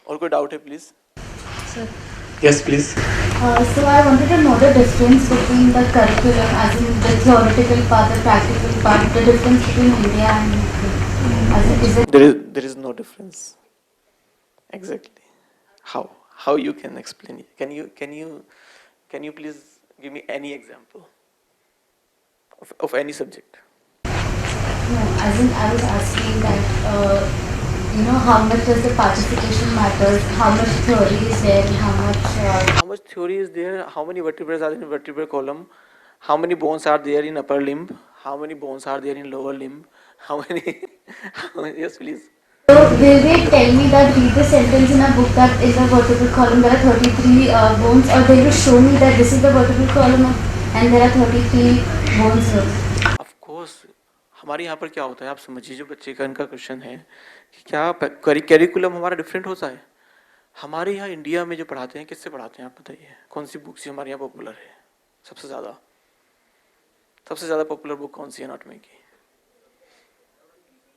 और कोई डाउट है please? Sir, yes please. so I wanted to know the difference between the curriculum, as in the theoretical part, the practical part, the difference between India and UK. As in, is it There is no difference. Exactly. How you can explain it? Can you please give me any example of any subject? no? As in, I was asking that how much does the participation matters? How much theory is there? And how much? How much theory is there? How many vertebrae are in vertebral column? How many bones are there in upper limb? How many bones are there in lower limb? How many? Yes, please. So will they tell me that read the sentence in a book that in the vertebral column there are 33 bones, or they will show me that this is the vertebral column and there are 33 bones here? Of course. हमारे यहाँ पर क्या होता है आप समझिए, जो बच्चे का इनका क्वेश्चन है कि क्या कैरिकुलम हमारा डिफरेंट होता है. हमारे यहाँ इंडिया में जो पढ़ाते हैं किससे पढ़ाते हैं आप बताइए. कौन सी बुक से हमारे यहाँ पॉपुलर है सबसे ज़्यादा पॉपुलर बुक कौन सी है एनाटॉमी की?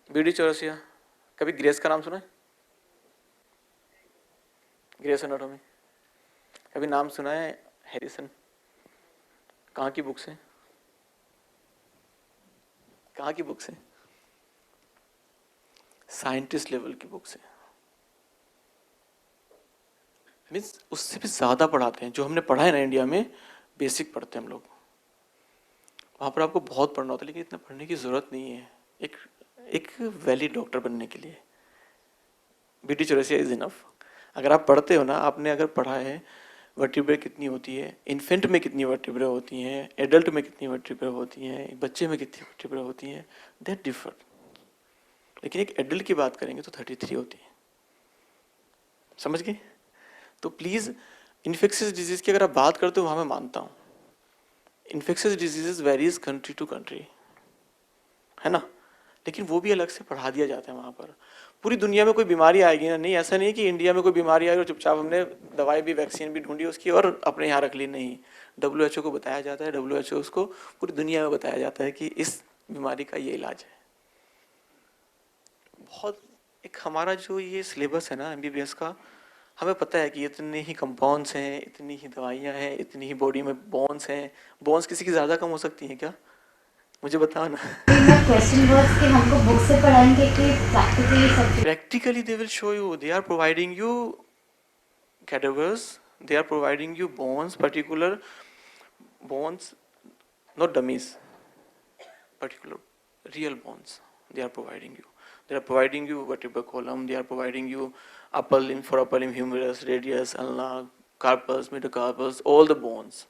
बीडी चौरसिया. कभी ग्रेस का नाम सुना है? ग्रेस एनाटॉमी कभी नाम सुना है? हैरिसन. कहाँ की बुक्स हैं? कहाँ की बुक्स हैं? साइंटिस्ट लेवल की बुक्स हैं. मीन्स उससे भी ज़्यादा पढ़ाते हैं. जो हमने पढ़ा है ना इंडिया में, बेसिक पढ़ते हैं हम लोग. वहाँ पर आपको बहुत पढ़ना होता है, लेकिन इतना पढ़ने की ज़रूरत नहीं है एक वैलिड डॉक्टर बनने के लिए. BT Chaurasia is enough. अगर आप पढ़ते हो ना, आपने अगर पढ़ा है वर्टिब्रे कितनी होती है, इन्फेंट में कितनी वर्टिब्रे होती हैं, एडल्ट में कितनी वर्टिब्रे होती हैं, बच्चे में कितनी वर्टिब्रे होती हैं, दैट डिफर. लेकिन एक एडल्ट की बात करेंगे तो 33 होती है. समझ गए? तो प्लीज़ इन्फेक्शियस डिजीज़ की अगर आप बात करते हो वहाँ मैं मानता हूँ. Infectious diseases varies country to country, है ना. लेकिन वो भी अलग से पढ़ा दिया जाता है वहाँ पर. पूरी दुनिया में कोई बीमारी आएगी ना, नहीं ऐसा नहीं कि इंडिया में कोई बीमारी आई और चुपचाप हमने दवाई भी वैक्सीन भी ढूंढी उसकी और अपने यहाँ रख ली. नहीं, WHO को बताया जाता है. WHO उसको पूरी दुनिया में बताया जाता है कि इस बीमारी का ये इलाज है. बहुत एक हमारा जो ये सिलेबस है ना MBBS का, हमें पता है कि इतने ही कंपाउंड्स हैं, इतनी ही दवाइयाँ हैं, इतनी ही बॉडी में बोन्स हैं. बोन्स किसी की ज़्यादा कम हो सकती हैं क्या? मुझे बताओ ना. मेरा क्वेश्चन was कि हमको बुक से पढ़ाएंगे कि प्रैक्टिकली सब? Practically they will show you. They are providing you cadavers. They are providing you bones, particular bones, not dummies, particular real bones. They are providing you. They are providing you vertebral column. They are providing you upper limb, for upper limb, humerus, radius, ulna, carpus, metacarpus, all the bones.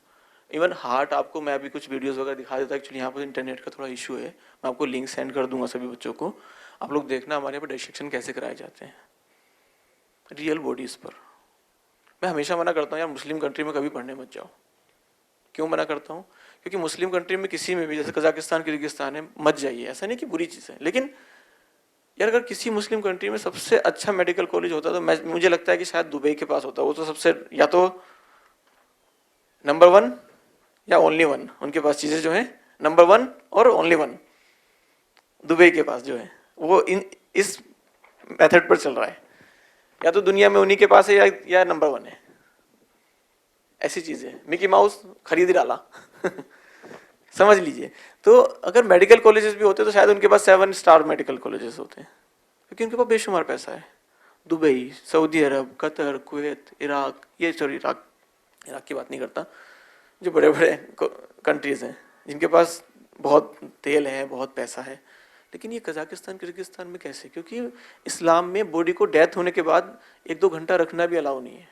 Even heart आपको मैं अभी कुछ videos वगैरह दिखा देता. Actually यहाँ पर internet का थोड़ा इशू है. मैं आपको लिंक सेंड कर दूंगा सभी बच्चों को. आप लोग देखना हमारे यहाँ पर डिसेक्शन कैसे कराए जाते हैं रियल बॉडीज पर. मैं हमेशा मना करता हूँ यार, मुस्लिम कंट्री में कभी पढ़ने मत जाओ. क्यों मना करता हूँ? क्योंकि मुस्लिम कंट्री में किसी में भी, जैसे कजाकिस्तान किर्गिस्तान है, मत जाइए. ऐसा नहीं कि बुरी चीज़ है, लेकिन यार अगर किसी मुस्लिम कंट्री में सबसे अच्छा मेडिकल कॉलेज होता तो मुझे लगता है कि शायद दुबई के पास होता. वो तो सबसे या तो नंबर 1 या ओनली 1. उनके पास चीज़ें जो है नंबर 1 और ओनली 1 दुबई के पास जो है वो इस मेथड पर चल रहा है. या तो दुनिया में उन्हीं के पास है या नंबर 1 है. ऐसी चीज़ है. मिकी माउस खरीद डाला. समझ लीजिए. तो अगर मेडिकल कॉलेजेस भी होते तो शायद उनके पास 7 स्टार मेडिकल कॉलेजेस होते हैं, क्योंकि उनके पास बेशुमार पैसा है. दुबई, सऊदी अरब, कतर, कुवैत, इराक, इराक की बात नहीं करता, जो बड़े बड़े कंट्रीज़ हैं जिनके पास बहुत तेल है, बहुत पैसा है. लेकिन ये कजाकिस्तान किर्गिस्तान में कैसे? क्योंकि इस्लाम में बॉडी को डेथ होने के बाद 1-2 घंटा रखना भी अलाउ नहीं है.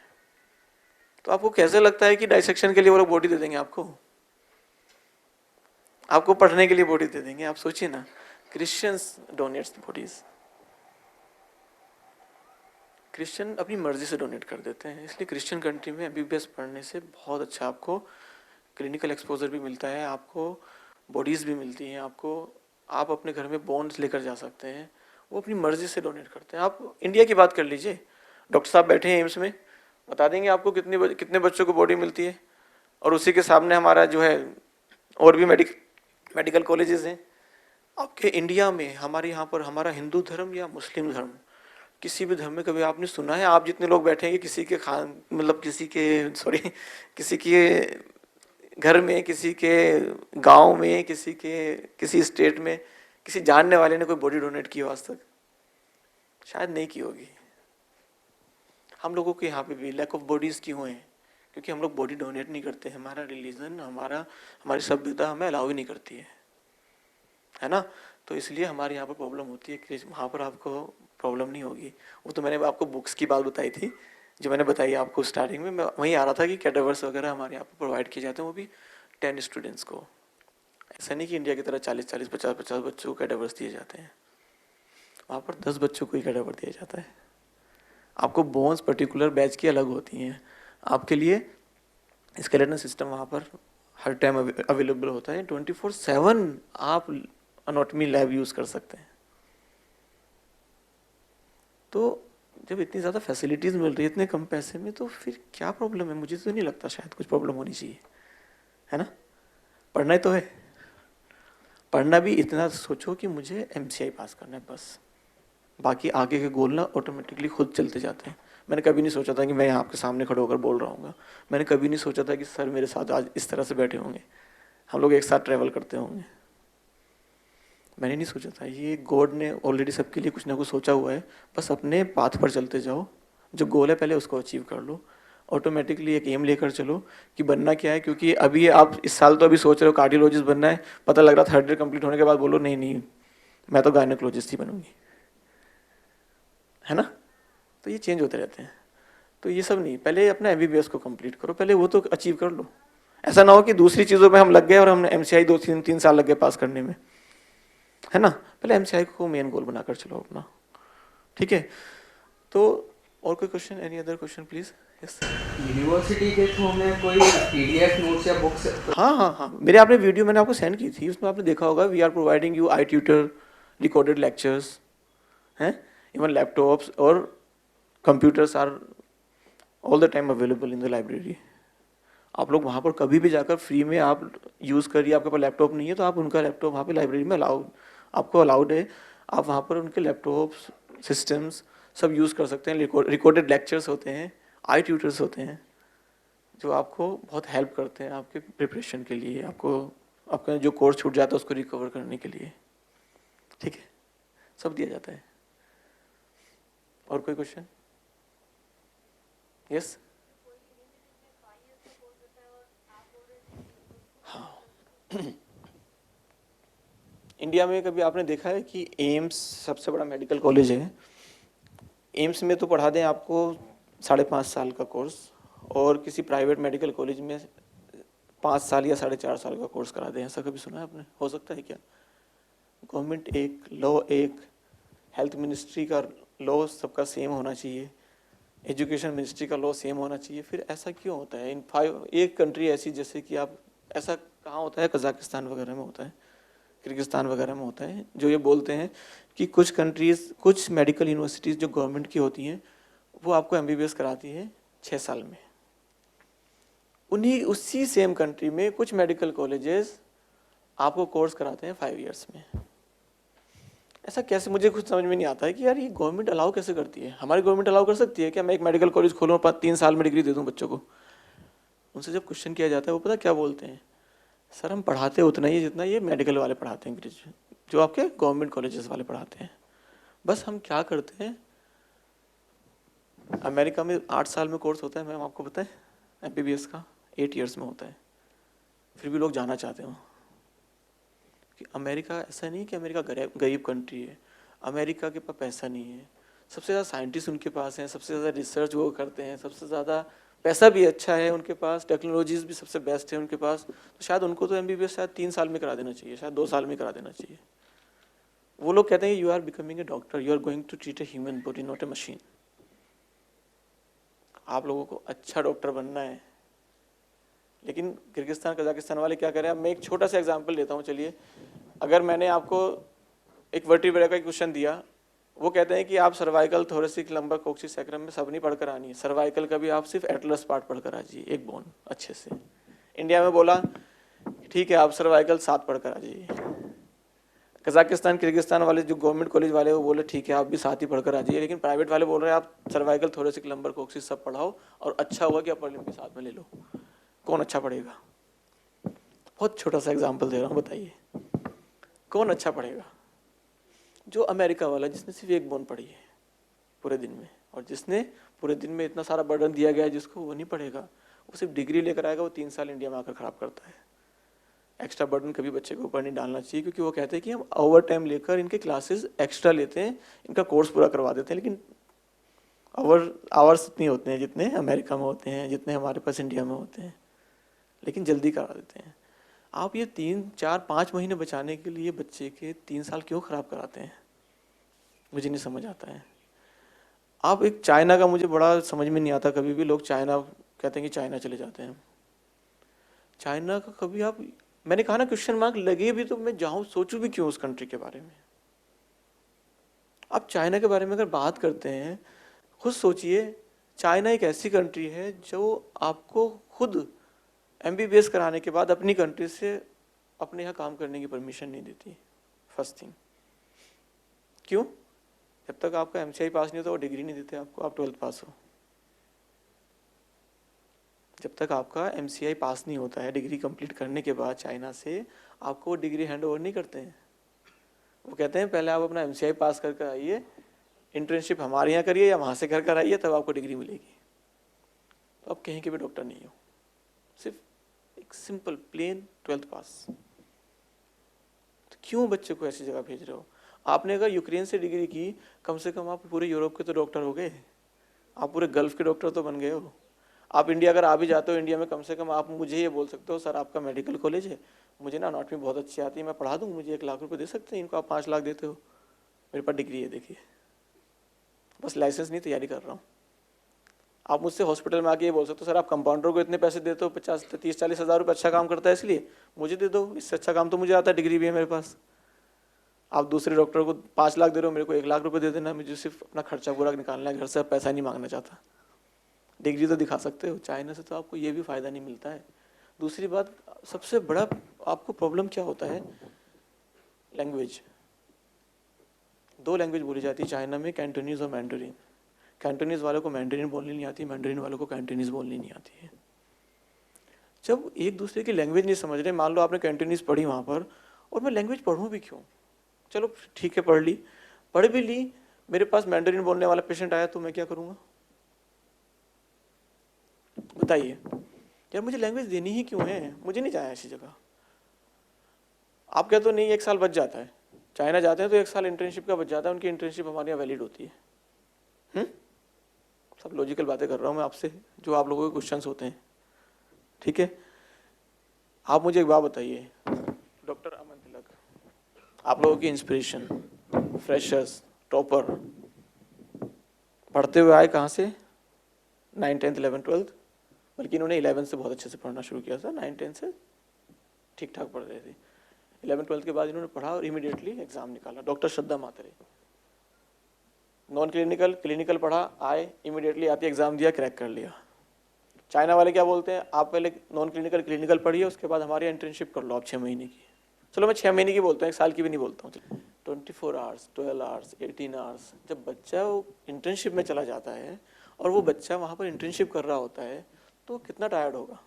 तो आपको कैसे लगता है कि डाइसेक्शन के लिए वो लोग बॉडी दे देंगे आपको पढ़ने के लिए बॉडी दे देंगे? आप सोचिए ना. Christians donates bodies. क्रिश्चियन अपनी मर्जी से डोनेट कर देते हैं. इसलिए क्रिश्चियन कंट्री में MBBS पढ़ने से बहुत अच्छा आपको क्लिनिकल एक्सपोजर भी मिलता है, आपको बॉडीज़ भी मिलती हैं, आपको आप अपने घर में बोन्स लेकर जा सकते हैं. वो अपनी मर्जी से डोनेट करते हैं. आप इंडिया की बात कर लीजिए. डॉक्टर साहब बैठे हैं एम्स में, बता देंगे आपको कितने बच्चों को बॉडी मिलती है. और उसी के सामने हमारा जो है और भी मेडिकल कॉलेजेस हैं. आपके इंडिया में, हमारे यहाँ पर, हमारा हिंदू धर्म या मुस्लिम धर्म, किसी भी धर्म में कभी आपने सुना है, आप जितने लोग बैठेंगे किसी के मतलब किसी के सॉरी किसी के घर में, किसी के गांव में, किसी स्टेट में किसी जानने वाले ने कोई बॉडी डोनेट की हो आज तक? शायद नहीं की होगी। हम लोगों के यहाँ पे भी लैक ऑफ बॉडीज क्यों है? क्योंकि हम लोग बॉडी डोनेट नहीं करते। हमारा रिलीजन, हमारी सभ्यता हमें अलाउ ही नहीं करती है ना। तो इसलिए हमारे यहाँ पर प्रॉब्लम होती है कि वहाँ पर आपको प्रॉब्लम नहीं होगी। वो तो मैंने आपको बुक्स की बात बताई थी, जो मैंने बताई आपको स्टार्टिंग में। मैं वहीं आ रहा था कि कैटावर्स वगैरह हमारे यहाँ पर प्रोवाइड किए जाते हैं, वो भी 10 स्टूडेंट्स को। ऐसा नहीं कि इंडिया की तरह 40-40, 50-50 बच्चों को कैटावर्स दिए जाते हैं। वहाँ पर 10 बच्चों को ही कैटावर दिया जाता है। आपको बोन्स पर्टिकुलर बैच की अलग होती हैं। आपके लिए स्केलेटन सिस्टम वहाँ पर हर टाइम अवेलेबल होता है। 24/7 आप अनोटमी लैब यूज़ कर सकते हैं। तो जब इतनी ज़्यादा फैसिलिटीज़ मिल रही है इतने कम पैसे में, तो फिर क्या प्रॉब्लम है? मुझे तो नहीं लगता शायद कुछ प्रॉब्लम होनी चाहिए, है ना। पढ़ना ही तो है। पढ़ना भी इतना सोचो कि मुझे MCI पास करना है बस, बाकी आगे के गोल ना ऑटोमेटिकली खुद चलते जाते हैं। मैंने कभी नहीं सोचा था कि मैं आपके सामने खड़े होकर बोल रहा हूँ। मैंने कभी नहीं सोचा था कि सर मेरे साथ आज इस तरह से बैठे होंगे, हम लोग एक साथ ट्रैवल करते होंगे। मैंने नहीं सोचा था। ये गॉड ने ऑलरेडी सबके लिए कुछ ना कुछ सोचा हुआ है। बस अपने पाथ पर चलते जाओ, जो गोल है पहले उसको अचीव कर लो। ऑटोमेटिकली एक एम लेकर चलो कि बनना क्या है। क्योंकि अभी आप इस साल तो अभी सोच रहे हो कार्डियोलॉजिस्ट बनना है, पता लग रहा 3rd ईयर कंप्लीट होने के बाद बोलो नहीं नहीं मैं तो गायनेकोलॉजिस्ट ही बनूंगी, है ना। तो ये चेंज होते रहते हैं। तो ये सब नहीं, पहले अपना MBBS को कंप्लीट करो, पहले वो तो अचीव कर लो। ऐसा ना हो कि दूसरी चीज़ों में हम लग गए और हमने MCI 2-3 साल लग गए पास करने में, है ना। पहले MCI को मेन गोल बनाकर चलो अपना, ठीक है। तो और कोई question, any other question please? Yes. University के थ्रू में कोई PDF नोट्स या बुक्स? हाँ, मेरे आपने वीडियो मैंने आपको सेंड की थी, उसमें आपने देखा होगा we are providing you iTutor, recorded lectures हैं, इवन लैपटॉप्स और computers are all the time available in the library. आप लोग वहाँ पर कभी भी जाकर फ्री में आप यूज़ करिए। आपके पास लैपटॉप नहीं है तो आप उनका लैपटॉप वहाँ पे लाइब्रेरी में आपको अलाउड है। आप वहाँ पर उनके लैपटॉप्स, सिस्टम्स सब यूज़ कर सकते हैं। रिकॉर्डेड लेक्चर्स होते हैं, iTutors होते हैं, जो आपको बहुत हेल्प करते हैं आपके प्रिपरेशन के लिए, आपका जो कोर्स छूट जाता है उसको रिकवर करने के लिए, ठीक है। सब दिया जाता है। और कोई क्वेश्चन? यस। हाँ इंडिया में कभी आपने देखा है कि एम्स सबसे बड़ा मेडिकल कॉलेज है। एम्स में तो पढ़ा दें आपको 5.5 साल का कोर्स, और किसी प्राइवेट मेडिकल कॉलेज में 5 साल या 4.5 साल का कोर्स करा दें। ऐसा कभी सुना है आपने? हो सकता है क्या? गवर्नमेंट एक, लॉ एक, हेल्थ मिनिस्ट्री का लॉ सबका सेम होना चाहिए, एजुकेशन मिनिस्ट्री का लॉ सेम होना चाहिए। फिर ऐसा क्यों होता है? एक कंट्री ऐसी, जैसे कि आप, ऐसा कहाँ होता है? कजाकिस्तान वगैरह में होता है, किर्गिस्तान वगैरह में होता है, जो ये बोलते हैं कि कुछ कंट्रीज़, कुछ मेडिकल यूनिवर्सिटीज़ जो गवर्नमेंट की होती हैं वो आपको MBBS कराती है 6 साल में। उसी सेम कंट्री में कुछ मेडिकल कॉलेजेस आपको कोर्स कराते हैं 5 ईयर्स में। ऐसा कैसे? मुझे कुछ समझ में नहीं आता है कि यार ये गवर्नमेंट अलाउ कैसे करती है। हमारी गवर्नमेंट अलाउ कर सकती है क्या मैं एक मेडिकल कॉलेज खोलूँ, 3 साल में डिग्री दे दूँ बच्चों को? उनसे जब क्वेश्चन किया जाता है वो पता क्या बोलते हैं? सर हम पढ़ाते उतना ही जितना ये मेडिकल वाले पढ़ाते हैं, ग्रेजुएट जो आपके गवर्नमेंट कॉलेजेस वाले पढ़ाते हैं। बस हम क्या करते हैं, अमेरिका में 8 साल में कोर्स होता है मैम, आपको पता है। MBBS का 8 ईयर्स में होता है, फिर भी लोग जाना चाहते हो। कि अमेरिका ऐसा नहीं कि अमेरिका गरीब कंट्री है, अमेरिका के पास पैसा नहीं है। सबसे ज़्यादा साइंटिस्ट उनके पास हैं, सबसे ज़्यादा रिसर्च वो करते हैं, सबसे ज़्यादा पैसा भी अच्छा है उनके पास, टेक्नोलॉजीज़ भी सबसे बेस्ट है उनके पास। तो शायद उनको तो MBBS शायद 3 साल में करा देना चाहिए, शायद 2 साल में करा देना चाहिए। वो लोग कहते हैं you are becoming a doctor, you are going to treat a human body, not a machine. आप लोगों को अच्छा डॉक्टर बनना है। लेकिन किर्गिस्तान, कजाकिस्तान वाले क्या करें? अब मैं एक छोटा सा एग्जांपल लेता हूँ। चलिए, अगर मैंने आपको एक वर्टिब्रा का क्वेश्चन दिया, वो कहते हैं कि आप cervical, thoracic, lumbar, coccyx sacrum में सब नहीं पढ़कर आनी है। सर्वाइकल का भी आप सिर्फ एटलस पार्ट पढ़कर आ जाइए, एक बोन अच्छे से। इंडिया में बोला ठीक है आप सर्वाइकल 7 पढ़कर आ जाइए। कजाकिस्तान किर्गिस्तान वाले जो गवर्नमेंट कॉलेज वाले वो बोले ठीक है आप भी साथ ही पढ़कर आ जाइए, लेकिन प्राइवेट वाले बोल रहे हैं आप सर्वाइकल थोरेसिक लंबर कोक्सिस सब पढ़ाओ और अच्छा हुआ कि अपर लिम्ब भी साथ में ले लो। कौन अच्छा पढ़ेगा? बहुत छोटा सा एग्जाम्पल दे रहा हूँ, बताइए कौन अच्छा पढ़ेगा? जो अमेरिका वाला जिसने सिर्फ एक बोन पढ़ी है पूरे दिन में, और जिसने पूरे दिन में इतना सारा बर्डन दिया गया है जिसको वो नहीं पढ़ेगा, वो सिर्फ डिग्री लेकर आएगा, वो 3 साल इंडिया में आकर खराब करता है। एक्स्ट्रा बर्डन कभी बच्चे के ऊपर नहीं डालना चाहिए, क्योंकि वो कहते हैं कि हम ओवर टाइम लेकर इनके क्लासेस एक्स्ट्रा लेते हैं, इनका कोर्स पूरा करवा देते हैं, लेकिन आवर्स इतने होते हैं जितने अमेरिका में होते हैं, जितने हमारे पास इंडिया में होते हैं, लेकिन जल्दी करा देते हैं। आप ये 3, 4, 5 महीने बचाने के लिए बच्चे के 3 साल क्यों ख़राब कराते हैं? मुझे नहीं समझ आता है। आप एक चाइना का मुझे बड़ा समझ में नहीं आता, कभी भी लोग चाइना कहते हैं कि चाइना चले जाते हैं। चाइना का कभी आप, मैंने कहा ना क्वेश्चन मार्क लगे भी तो मैं जाऊँ सोचूं भी क्यों उस कंट्री के बारे में। आप चाइना के बारे में अगर बात करते हैं, खुद सोचिए, चाइना एक ऐसी कंट्री है जो आपको खुद MBBS कराने के बाद अपनी कंट्री से अपने यहाँ काम करने की परमिशन नहीं देती। फर्स्ट थिंग, क्यों? जब तक आपका MCI पास नहीं होता वो डिग्री नहीं देते आपको, आप 12th पास हो। जब तक आपका MCI पास नहीं होता है, डिग्री कंप्लीट करने के बाद चाइना से आपको वो डिग्री हैंड ओवर नहीं करते हैं। वो कहते हैं पहले आप अपना MCI पास करके आइए, इंटर्नशिप हमारे यहाँ करिए या वहाँ से कर आइए, तब आपको डिग्री मिलेगी। तो आप कहीं के भी डॉक्टर नहीं हो, सिर्फ एक सिंपल प्लेन 12th पास। तो क्यों बच्चे को ऐसी जगह भेज रहे हो? आपने अगर यूक्रेन से डिग्री की, कम से कम आप पूरे यूरोप के तो डॉक्टर हो गए, आप पूरे गल्फ के डॉक्टर तो बन गए हो। आप इंडिया अगर आ भी जाते हो, इंडिया में कम से कम आप मुझे ये बोल सकते हो सर आपका मेडिकल कॉलेज है, मुझे ना अनाटमी बहुत अच्छी आती है, मैं पढ़ा दूँ, मुझे 1 लाख रुपये दे सकते हैं, इनको आप 5 लाख देते हो, मेरे पास डिग्री है, देखिए बस लाइसेंस नहीं तैयारी कर रहा हूँ। आप मुझसे हॉस्पिटल में आके ये बोल सकते हो सर आप कंपाउंडर को इतने पैसे देते हो, 50, 30, 40 हज़ार रुपये, अच्छा काम करता है इसलिए मुझे दे दो, इससे अच्छा काम तो मुझे आता है, डिग्री भी है मेरे पास। आप दूसरे डॉक्टर को 5 लाख दे रहे हो, मेरे को 1 लाख रुपए दे देना, मुझे सिर्फ अपना खर्चा पूरा निकालना है, घर से पैसा नहीं मांगना चाहता, डिग्री तो दिखा सकते हो। चाइना से तो आपको ये भी फ़ायदा नहीं मिलता है। दूसरी बात, सबसे बड़ा आपको प्रॉब्लम क्या होता है? लैंग्वेज। 2 लैंग्वेज बोली जाती है चाइना में, कैंटोनीज और मैंडरीन। कैंटोनीज वालों को मैंडरीन बोलनी नहीं आती, मैंडरीन वालों को कैंटोनीज बोलनी नहीं आती है। जब एक दूसरे की लैंग्वेज नहीं समझ रहे, मान लो आपने कैंटोनीज पढ़ी वहाँ पर, और मैं लैंग्वेज पढ़ूँ भी क्यों? चलो ठीक है, पढ़ भी ली, मेरे पास मैंडरीन बोलने वाला पेशेंट आया तो मैं क्या करूँगा? बताइए यार, मुझे लैंग्वेज देनी ही क्यों है? मुझे नहीं जाना ऐसी जगह। आप कहते हो नहीं 1 साल बच जाता है, चाइना जाते हैं तो 1 साल इंटर्नशिप का बच जाता है, उनकी इंटर्नशिप हमारे यहाँ वैलिड होती है। सब लॉजिकल बातें कर रहा हूँ मैं आपसे, जो आप लोगों के क्वेश्चंस होते हैं, ठीक है? आप मुझे एक बात बताइए, डॉक्टर अमन तिलक आप लोगों की इंस्पिरेशन, फ्रेशर्स, टॉपर, पढ़ते हुए आए कहाँ से? 9, 10, 11, 12, बल्कि इन्होंने 11 से बहुत अच्छे से पढ़ना शुरू किया था, 9, 10 से ठीक ठाक पढ़ रहे थे। 11, 12 के बाद इन्होंने पढ़ा और इमीडिएटली एग्जाम निकाला। डॉक्टर श्रद्धा मातरे, नॉन क्लिनिकल, क्लिनिकल पढ़ा, आए इमीडिएटली आती एग्जाम दिया, क्रैक कर लिया। चाइना वाले क्या बोलते हैं, आप पहले नॉन क्लिनिकल क्लिनिकल पढ़िए, उसके बाद हमारी इंटर्नशिप कर लो आप 6 महीने की। चलो मैं 6 महीने की बोलता हूँ, 1 साल की भी नहीं बोलता हूँ। 24 आवर्स, 12 आवर्स, 18 आवर्स, जब बच्चा वो इंटर्नशिप में चला जाता है और वो बच्चा वहाँ पर इंटर्नशिप कर रहा होता है तो कितना टायर्ड होगा?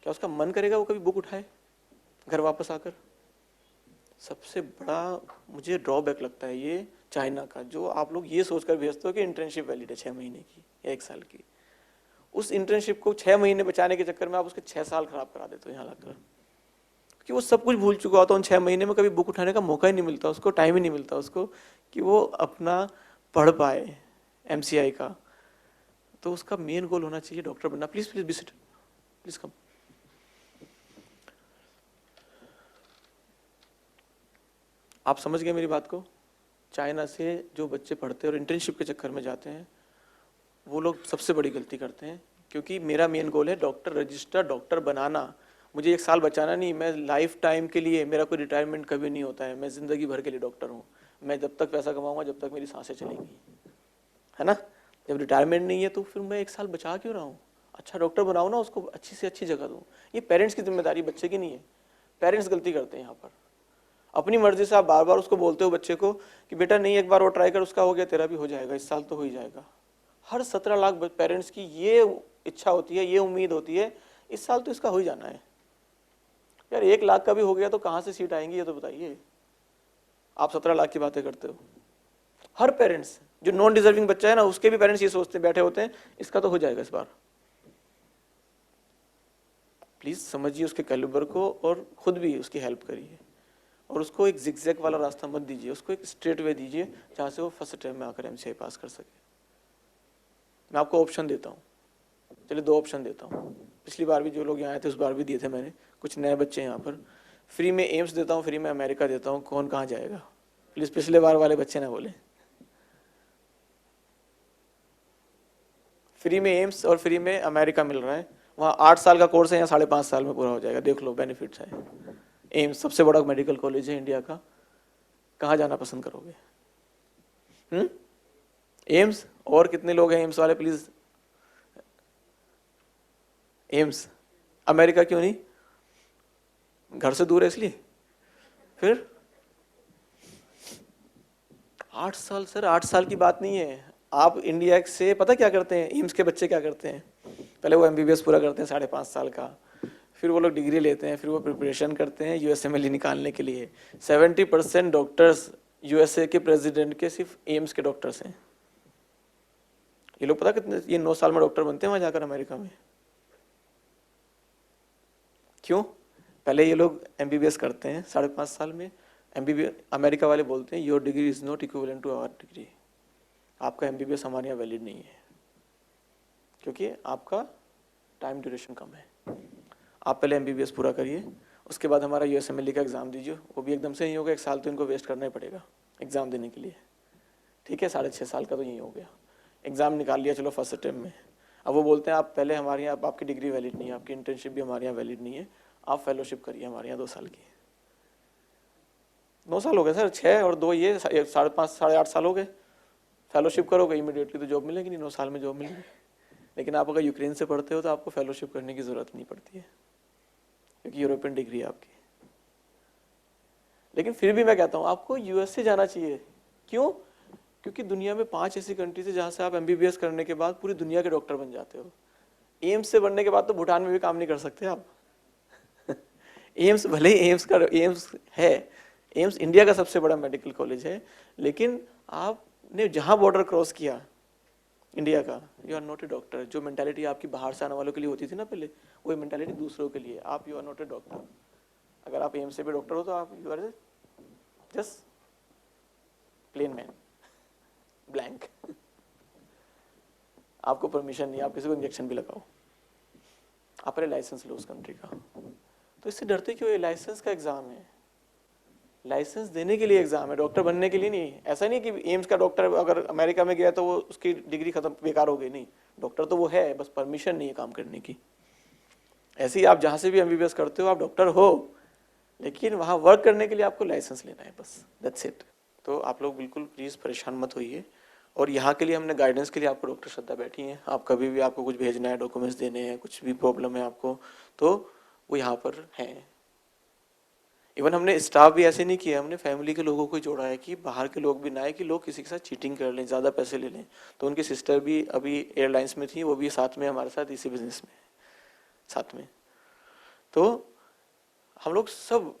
क्या उसका मन करेगा वो कभी बुक उठाए घर वापस आकर? सबसे बड़ा मुझे ड्रॉबैक लगता है ये चाइना का, जो आप लोग ये सोचकर भेजते हो कि इंटर्नशिप वैलिड है 6 महीने की या 1 साल की। उस इंटर्नशिप को 6 महीने बचाने के चक्कर में आप उसके 6 साल खराब करा देते हो यहाँ लाकर, कि वो सब कुछ भूल चुका होता है। उन 6 महीने में कभी बुक उठाने का मौका ही नहीं मिलता उसको, टाइम ही नहीं मिलता उसको कि वो अपना पढ़ पाए MCI का। तो उसका मेन गोल होना चाहिए डॉक्टर बनना। Please please visit, please come. आप समझ गए मेरी बात को? चाइना से जो बच्चे पढ़ते हैं और इंटर्नशिप के चक्कर में जाते हैं, वो लोग सबसे बड़ी गलती करते हैं, क्योंकि मेरा मेन गोल है डॉक्टर, रजिस्टर डॉक्टर बनाना। मुझे 1 साल बचाना नहीं, मैं लाइफ टाइम के लिए, मेरा कोई रिटायरमेंट कभी नहीं होता है, मैं ज़िंदगी भर के लिए डॉक्टर हूँ। मैं जब तक पैसा कमाऊँगा, जब तक मेरी सांसें चलेंगी, है ना? जब रिटायरमेंट नहीं है तो फिर मैं 1 साल बचा क्यों रहा हूँ? अच्छा डॉक्टर बनाऊँ ना, उसको अच्छी से अच्छी जगह दूँ। ये पेरेंट्स की जिम्मेदारी, बच्चे की नहीं है। पेरेंट्स गलती करते हैं यहाँ पर। अपनी मर्जी से आप बार बार उसको बोलते हो बच्चे को कि बेटा नहीं, एक बार वो ट्राई कर, उसका हो गया तेरा भी हो जाएगा, इस साल तो हो ही जाएगा। हर 17 लाख पेरेंट्स की ये इच्छा होती है, ये उम्मीद होती है, इस साल तो इसका हो ही जाना है। यार 1 लाख का भी हो गया तो कहाँ से सीट आएंगी ये तो बताइए। आप 17 लाख की बातें करते हो। हर पेरेंट्स जो नॉन डिजर्विंग बच्चा है ना, उसके भी पेरेंट्स ये सोचते बैठे होते हैं इसका तो हो जाएगा इस बार। प्लीज समझिए उसके कैलिबर को और खुद भी उसकी हेल्प करिए, और उसको एक जिगजैग वाला रास्ता मत दीजिए, उसको एक स्ट्रेट वे दीजिए जहाँ से वो फर्स्ट अटेम्प्ट में आकर एमसीआई पास कर सके। मैं आपको ऑप्शन देता हूँ, चलिए 2 ऑप्शन देता हूँ। पिछली बार भी जो लोग यहाँ आए थे उस बार भी दिए थे मैंने, कुछ नए बच्चे यहाँ पर। फ्री में एम्स देता हूँ, फ्री में अमेरिका देता हूँ, कौन कहाँ जाएगा? प्लीज पिछले बार वाले बच्चे ना बोले। फ्री में एम्स और फ्री में अमेरिका मिल रहा है। वहाँ 8 साल का कोर्स है, यहाँ 5.5 साल में पूरा हो जाएगा। देख लो बेनिफिट्स है। एम्स सबसे बड़ा मेडिकल कॉलेज है इंडिया का, कहाँ जाना पसंद करोगे? एम्स। और कितने लोग हैं एम्स वाले प्लीज? एम्स। अमेरिका क्यों नहीं? घर से दूर है इसलिए? फिर 8 साल सर, 8 साल की बात नहीं है। आप इंडिया से पता क्या करते हैं, एम्स के बच्चे क्या करते हैं? पहले वो एमबीबीएस पूरा करते हैं 5.5 साल का, फिर वो लोग डिग्री लेते हैं, फिर वो प्रिपरेशन करते हैं यूएसएमएलई निकालने के लिए। 70% डॉक्टर्स यूएसए के प्रेसिडेंट के सिर्फ एम्स के डॉक्टर्स हैं। ये लोग पता कितने, ये 9 साल में डॉक्टर बनते हैं वहां जाकर अमेरिका में। क्यों? पहले ये लोग एमबीबीएस करते हैं 5.5 साल में। एमबीबीएस अमेरिका वाले बोलते हैं your degree is not equivalent to our degree, आपका एमबीबीएस हमारे यहाँ वैलिड नहीं है क्योंकि आपका टाइम ड्यूरेशन कम है। आप पहले एमबीबीएस पूरा करिए, उसके बाद हमारा यूएसएमएलई का एग्जाम दीजिए। वो भी एकदम से नहीं होगा, 1 साल तो इनको वेस्ट करना ही पड़ेगा एग्जाम देने के लिए। ठीक है, 6.5 साल का तो यही हो गया। एग्जाम निकाल लिया चलो फर्स्ट अटेम्प्ट में। अब वो बोलते हैं आप पहले हमारे यहाँ, आपकी डिग्री वैलिड नहीं है, आपकी इंटर्नशिप भी हमारे यहाँ वैलिड नहीं है, आप फेलोशिप करिए हमारे यहाँ 2 साल की। 9 साल हो गए सर, 6 और 2 ये 5.5 8 साल हो गए। फेलोशिप करोगे इमीडिएटली तो जॉब मिलेगी नहीं, 9 साल में जॉब मिलेगी। लेकिन आप अगर यूक्रेन से पढ़ते हो तो आपको फेलोशिप करने की जरूरत नहीं पड़ती है क्योंकि यूरोपियन डिग्री है आपकी। लेकिन फिर भी मैं कहता हूँ आपको यूएस से जाना चाहिए। क्यों? क्योंकि दुनिया में 5 ऐसी कंट्रीज है जहाँ से आप एमबीबीएस करने के बाद पूरी दुनिया के डॉक्टर बन जाते हो। एम्स से बनने के बाद तो भूटान में भी काम नहीं कर सकते आप। एम्स भले ही एम्स है, एम्स इंडिया का सबसे बड़ा मेडिकल कॉलेज है, लेकिन आपने जहाँ बॉर्डर क्रॉस किया इंडिया का, you are not a doctor. जो मेंटालिटी आपकी बाहर से आने वालों के लिए होती थी ना पहले, वही मेंटालिटी दूसरों के लिए। आप you are not a doctor. अगर आप एम्स से भी डॉक्टर हो तो आप you are just plain man, blank. आपको परमिशन नहीं, आप किसी को इंजेक्शन भी लगाओ, आप पहले लाइसेंस लो उस कंट्री का। तो इससे डरते क्यों? ये लाइसेंस का एग्जाम है, लाइसेंस देने के लिए एग्जाम है, डॉक्टर बनने के लिए नहीं। ऐसा नहीं कि एम्स का डॉक्टर अगर अमेरिका में गया तो वो उसकी डिग्री खत्म बेकार हो गई, नहीं। डॉक्टर तो वो है, बस परमिशन नहीं है काम करने की। ऐसे ही आप जहाँ से भी एमबीबीएस करते हो आप डॉक्टर हो, लेकिन वहाँ वर्क करने के लिए आपको लाइसेंस लेना है, बस दैट्स इट। तो आप लोग बिल्कुल प्लीज़ परेशान मत होइए। और यहाँ के लिए हमने गाइडेंस के लिए आपको डॉक्टर श्रद्धा बैठी हैं। आप कभी भी आपको कुछ भेजना है, डॉक्यूमेंट्स देने हैं, कुछ भी प्रॉब्लम है आपको, तो वो यहाँ पर हैं। इवन हमने स्टाफ भी ऐसे नहीं किया, हमने फैमिली के लोगों को ही जोड़ा है कि बाहर के लोग भी ना आए कि लोग किसी के साथ चीटिंग कर लें, ज़्यादा पैसे ले लें। तो उनकी सिस्टर भी अभी एयरलाइंस में थी, वो भी साथ में हमारे साथ इसी बिजनेस में साथ में। तो हम लोग सब